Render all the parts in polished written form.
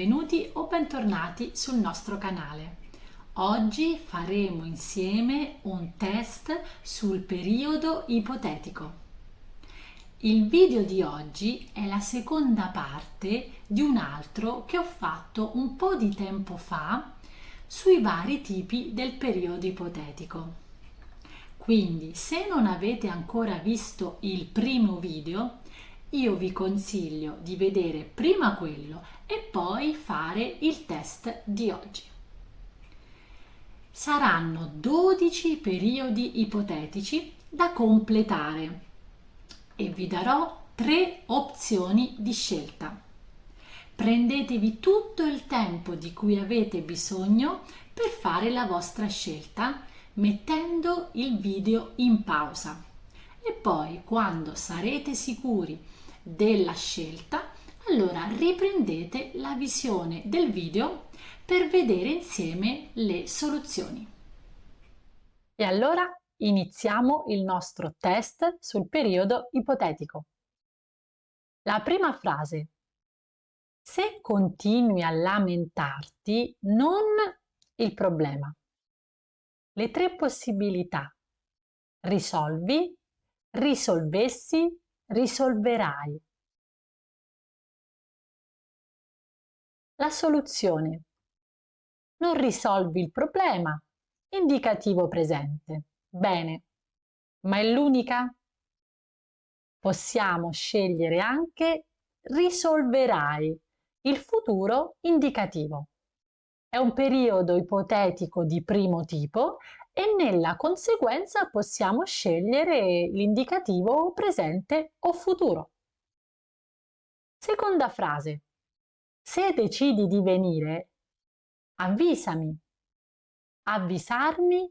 benvenuti o bentornati sul nostro canale. Oggi faremo insieme un test sul periodo ipotetico. Il video di oggi è la seconda parte di un altro che ho fatto un po' di tempo fa sui vari tipi del periodo ipotetico. Quindi, se non avete ancora visto il primo video, io vi consiglio di vedere prima quello e poi fare il test di oggi. Saranno 12 periodi ipotetici da completare e vi darò 3 opzioni di scelta. Prendetevi tutto il tempo di cui avete bisogno per fare la vostra scelta, mettendo il video in pausa. E poi, quando sarete sicuri della scelta, allora riprendete la visione del video per vedere insieme le soluzioni. E allora iniziamo il nostro test sul periodo ipotetico. La prima frase: se continui a lamentarti, non il problema. Le 3 possibilità: risolvi, risolvessi, risolverai. La soluzione: non risolvi il problema, indicativo presente. Bene, ma è l'unica? Possiamo scegliere anche risolverai, il futuro indicativo. È un periodo ipotetico di primo tipo e nella conseguenza possiamo scegliere l'indicativo presente o futuro. Seconda frase: se decidi di venire, avvisami, avvisarmi,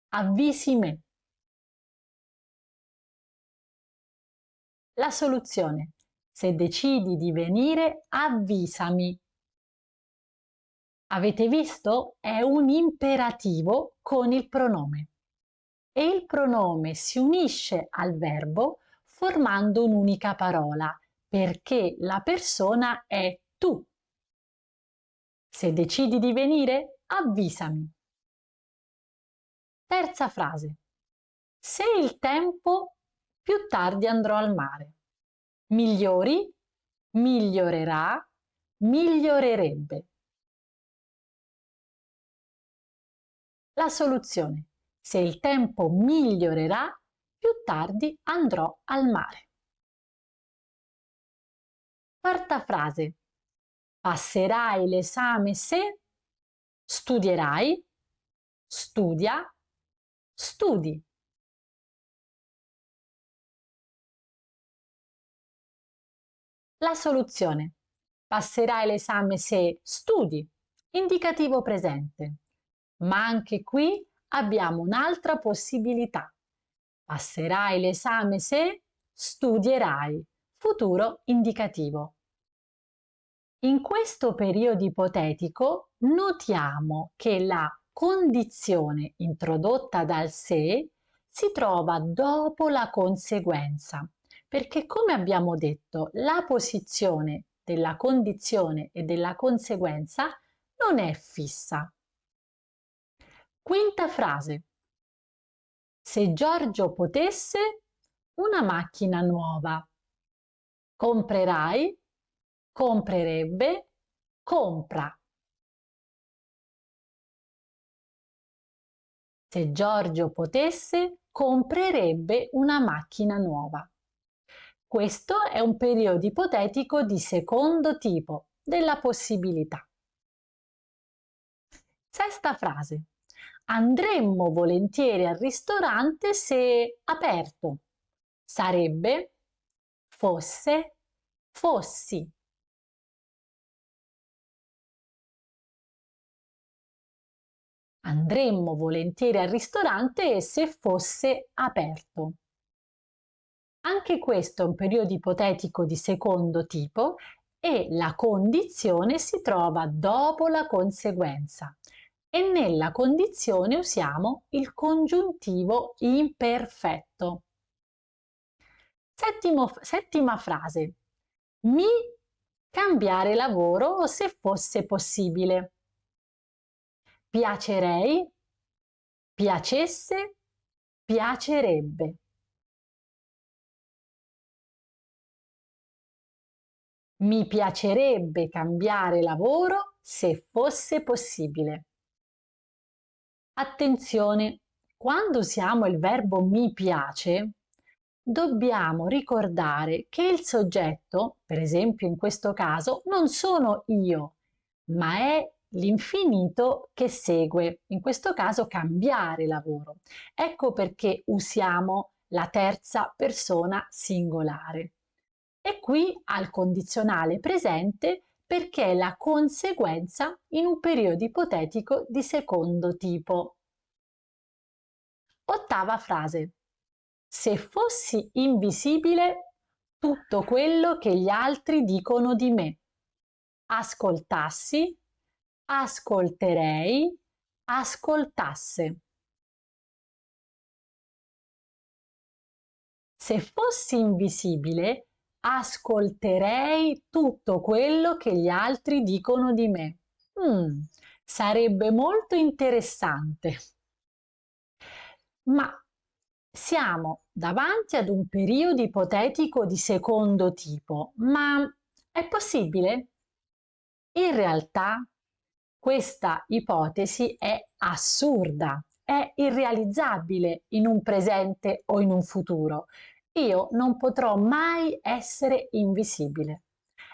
avvisi me. La soluzione: se decidi di venire, avvisami. Avete visto? È un imperativo con il pronome e il pronome si unisce al verbo formando un'unica parola perché la persona è tu. Se decidi di venire, avvisami. Terza frase: se il tempo, più tardi andrò al mare. Migliori, migliorerà, migliorerebbe. La soluzione: se il tempo migliorerà, più tardi andrò al mare. Quarta frase: passerai l'esame se studierai, studia, studi. La soluzione: passerai l'esame se studi, indicativo presente. Ma anche qui abbiamo un'altra possibilità. Passerai l'esame se studierai, futuro indicativo. In questo periodo ipotetico notiamo che la condizione introdotta dal se si trova dopo la conseguenza, perché come abbiamo detto, la posizione della condizione e della conseguenza non è fissa. Quinta frase: se Giorgio potesse, una macchina nuova. Comprerai, comprerebbe, compra. Se Giorgio potesse, comprerebbe una macchina nuova. Questo è un periodo ipotetico di secondo tipo, della possibilità. Sesta frase: andremmo volentieri al ristorante se aperto. Sarebbe, fosse, fossi. Andremmo volentieri al ristorante se fosse aperto. Anche questo è un periodo ipotetico di secondo tipo e la condizione si trova dopo la conseguenza e nella condizione usiamo il congiuntivo imperfetto. Settima frase: mi cambiare lavoro se fosse possibile. Piacerei, piacesse, piacerebbe. Mi piacerebbe cambiare lavoro se fosse possibile. Attenzione, quando usiamo il verbo mi piace, dobbiamo ricordare che il soggetto, per esempio in questo caso, non sono io, ma è l'infinito che segue, in questo caso cambiare lavoro. Ecco perché usiamo la terza persona singolare. E qui al condizionale presente perché è la conseguenza in un periodo ipotetico di secondo tipo. Ottava frase. Se fossi invisibile, tutto quello che gli altri dicono di me. Ascoltassi, ascolterei, ascoltasse. Se fossi invisibile, ascolterei tutto quello che gli altri dicono di me. Sarebbe molto interessante. Ma siamo davanti ad un periodo ipotetico di secondo tipo, ma è possibile? In realtà questa ipotesi è assurda, è irrealizzabile in un presente o in un futuro. Io non potrò mai essere invisibile.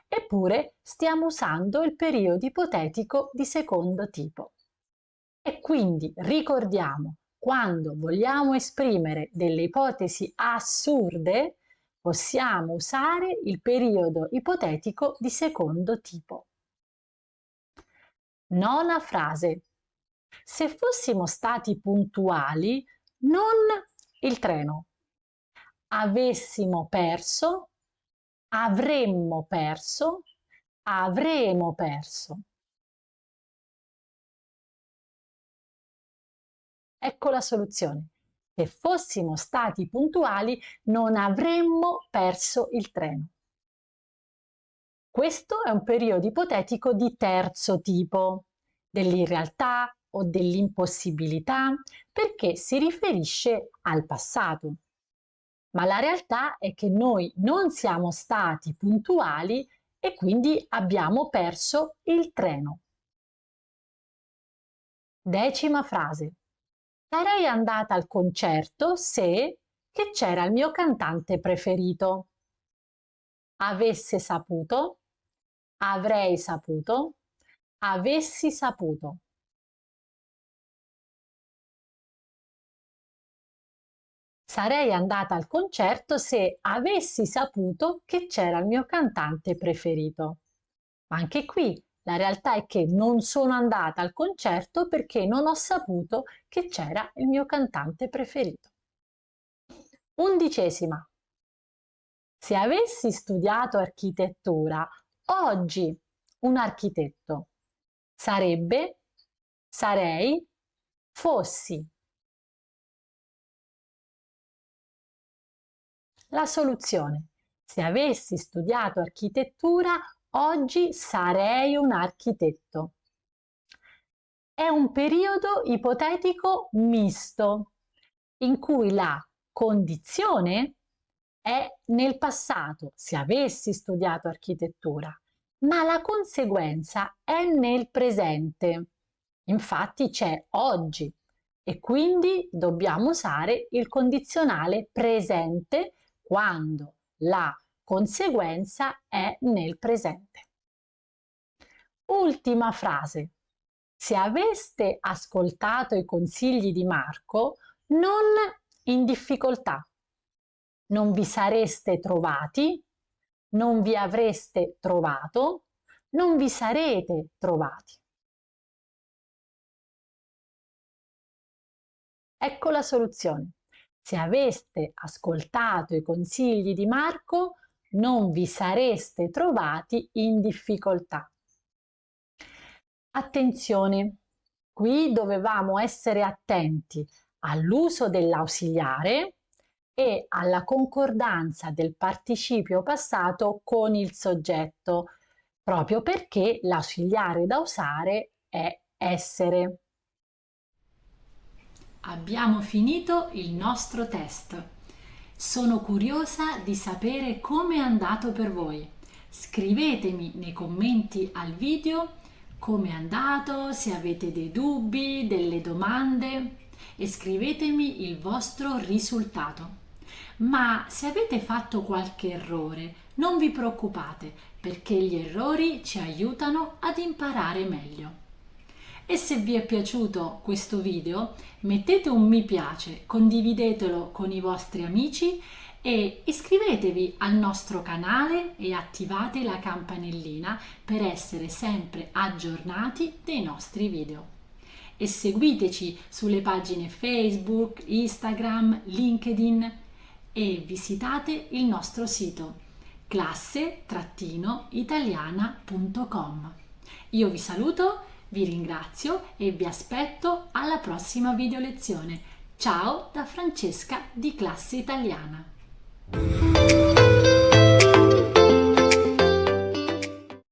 Eppure stiamo usando il periodo ipotetico di secondo tipo. E quindi ricordiamo, quando vogliamo esprimere delle ipotesi assurde, possiamo usare il periodo ipotetico di secondo tipo. Nona frase. Se fossimo stati puntuali, non il treno. Avessimo perso, avremmo perso, avremo perso. Ecco la soluzione. Se fossimo stati puntuali, non avremmo perso il treno. Questo è un periodo ipotetico di terzo tipo, dell'irrealtà o dell'impossibilità, perché si riferisce al passato. Ma la realtà è che noi non siamo stati puntuali e quindi abbiamo perso il treno. Decima frase. Sarei andata al concerto se che c'era il mio cantante preferito. Avesse saputo, avrei saputo, avessi saputo. Sarei andata al concerto se avessi saputo che c'era il mio cantante preferito. Ma anche qui la realtà è che non sono andata al concerto perché non ho saputo che c'era il mio cantante preferito. Undicesima. Se avessi studiato architettura, oggi un architetto sarebbe, sarei, fossi. La soluzione. Se avessi studiato architettura, oggi sarei un architetto. È un periodo ipotetico misto, in cui la condizione è nel passato, se avessi studiato architettura, ma la conseguenza è nel presente. Infatti c'è oggi e quindi dobbiamo usare il condizionale presente quando la conseguenza è nel presente. Ultima frase. Se aveste ascoltato i consigli di Marco, non in difficoltà. Non vi sareste trovati, non vi avreste trovato, non vi sarete trovati. Ecco la soluzione. Se aveste ascoltato i consigli di Marco, non vi sareste trovati in difficoltà. Attenzione, qui dovevamo essere attenti all'uso dell'ausiliare e alla concordanza del participio passato con il soggetto. proprio perché l'ausiliare da usare è essere. Abbiamo finito il nostro test. Sono curiosa di sapere come è andato per voi. Scrivetemi nei commenti al video come è andato, se avete dei dubbi, delle domande e scrivetemi il vostro risultato. Ma se avete fatto qualche errore, non vi preoccupate perché gli errori ci aiutano ad imparare meglio. E se vi è piaciuto questo video, mettete un mi piace, condividetelo con i vostri amici e iscrivetevi al nostro canale e attivate la campanellina per essere sempre aggiornati dei nostri video. E seguiteci sulle pagine Facebook, Instagram, LinkedIn e visitate il nostro sito classe-italiana.com. Io vi saluto, vi ringrazio e vi aspetto alla prossima video lezione. Ciao da Francesca di Classe Italiana.